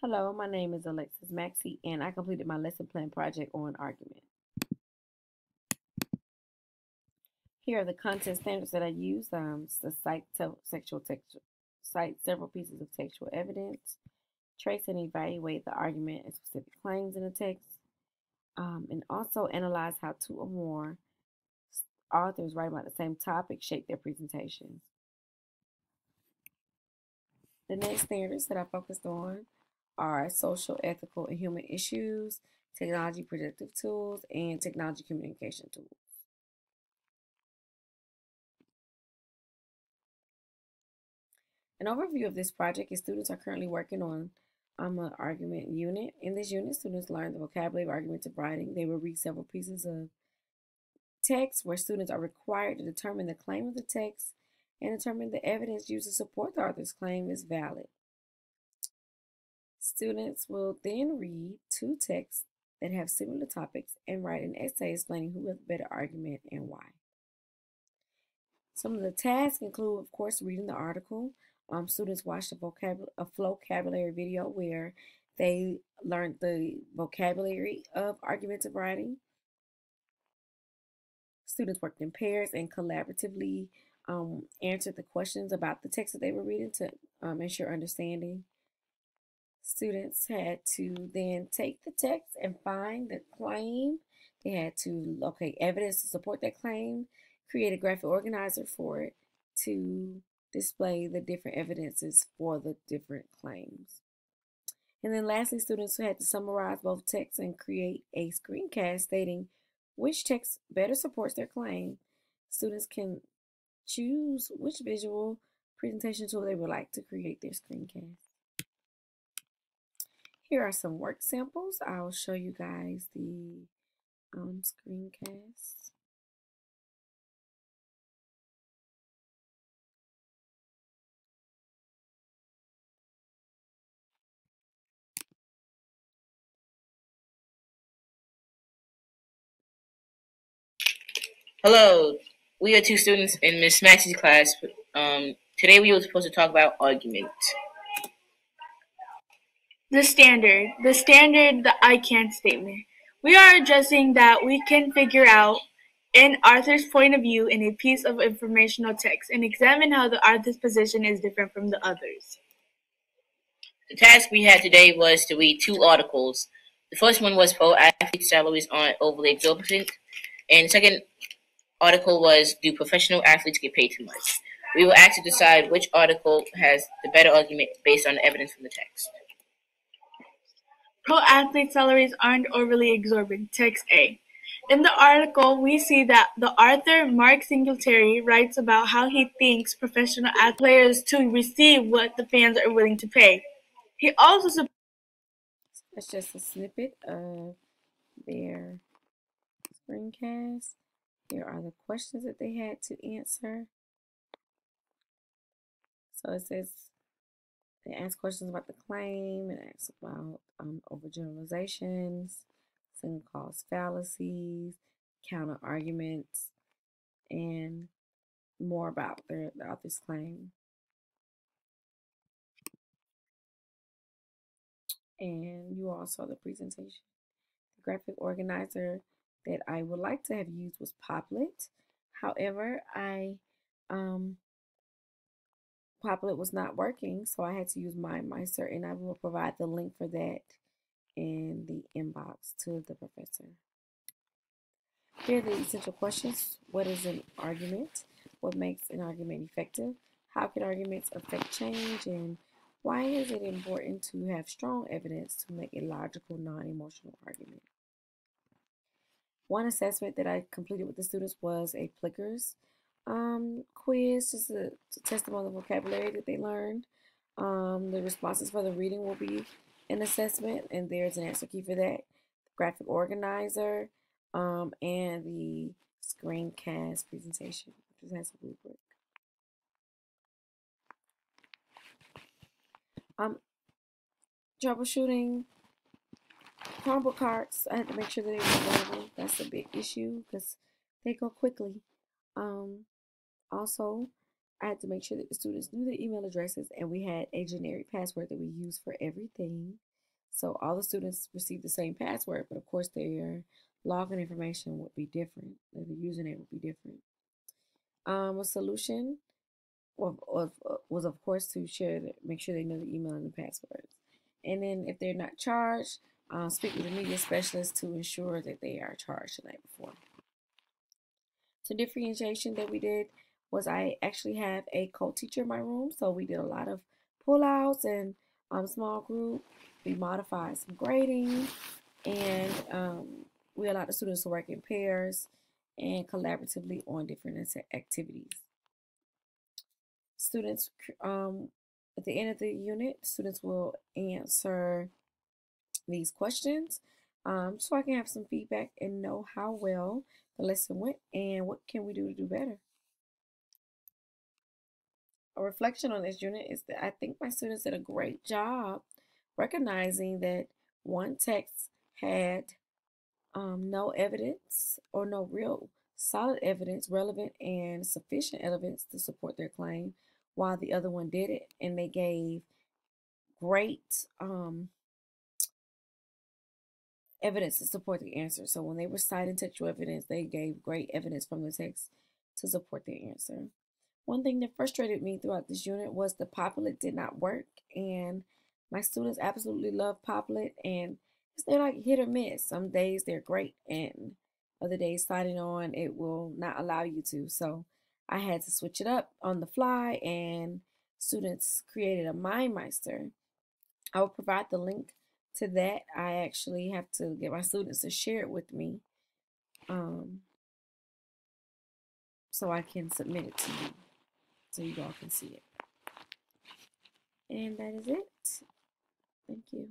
Hello, my name is Alexis Maxey, and I completed my lesson plan project on argument. Here are the content standards that I used. To cite several pieces of textual evidence, trace and evaluate the argument and specific claims in the text, and also analyze how two or more authors writing about the same topic shape their presentations. The next standards that I focused on are social, ethical, and human issues, technology predictive tools, and technology communication tools. An overview of this project is students are currently working on an argument unit. In this unit, students learn the vocabulary of argumentative writing. They will read several pieces of text where students are required to determine the claim of the text and determine the evidence used to support the author's claim is valid. Students will then read two texts that have similar topics and write an essay explaining who has the better argument and why. Some of the tasks include, of course, reading the article. Students watched a vocabulary video where they learned the vocabulary of argumentative writing. Students worked in pairs and collaboratively answered the questions about the text that they were reading to ensure understanding. Students had to then take the text and find the claim. They had to locate evidence to support that claim, create a graphic organizer for it to display the different evidences for the different claims. And then lastly, students had to summarize both texts and create a screencast stating which text better supports their claim. Students can choose which visual presentation tool they would like to create their screencast. Here are some work samples. I'll show you guys the screencast. Hello, we are two students in Miss Maxey's class. Today we were supposed to talk about argument. The standard, the I can't statement. We are addressing that we can figure out an author's point of view in a piece of informational text and examine how the author's position is different from the others. The task we had today was to read two articles. The first one was Pro Athlete Salaries Aren't Overly Exorbitant, and the second article was Do Professional Athletes Get Paid Too Much? We were asked to decide which article has the better argument based on the evidence from the text. Pro athlete salaries aren't overly exorbitant. Text A. In the article, we see that the author, Mark Singletary, writes about how he thinks professional players to receive what the fans are willing to pay. He also That's just a snippet of their screencast. Here are the questions that they had to answer. So it says they ask questions about the claim, and ask about overgeneralizations, single cause fallacies, counter arguments, and more about the author's claim. And you all saw the presentation. The graphic organizer that I would like to have used was Poplet. However, Poplet was not working, so I had to use MindMeister, and I will provide the link for that in the inbox to the professor. Here are the essential questions. What is an argument? What makes an argument effective? How can arguments affect change? And why is it important to have strong evidence to make a logical, non-emotional argument? One assessment that I completed with the students was a Plickers quiz, just to test them on the vocabulary that they learned. The responses for the reading will be an assessment, and there's an answer key for that. The graphic organizer, and the screencast presentation, which has a rubric. Troubleshooting Chromebook cards. I had to make sure that they were available. That's a big issue because they go quickly. Also, I had to make sure that the students knew their email addresses, and we had a generic password that we use for everything. So all the students receive the same password, but of course their login information would be different. The username would be different. A solution was of course to make sure they know the email and the passwords. And then if they're not charged, speak with the media specialist to ensure that they are charged the night before. So differentiation that we did was I actually have a co-teacher in my room, so we did a lot of pullouts and small group. We modified some grading, and we allowed the students to work in pairs and collaboratively on different activities. Students, at the end of the unit, students will answer these questions so I can have some feedback and know how well the lesson went and what can we do to do better. A reflection on this unit is that I think my students did a great job recognizing that one text had no evidence or no real solid evidence, relevant and sufficient evidence to support their claim, while the other one did it, and they gave great evidence to support the answer. So when they were citing textual evidence, they gave great evidence from the text to support their answer. One thing that frustrated me throughout this unit was the Popplet did not work, and my students absolutely love Popplet, and they're like hit or miss. Some days they're great, and other days signing on it will not allow you to. So I had to switch it up on the fly, and students created a MindMeister. I will provide the link to that. I actually have to get my students to share it with me, so I can submit it to you, so you all can see it. And that is it. Thank you.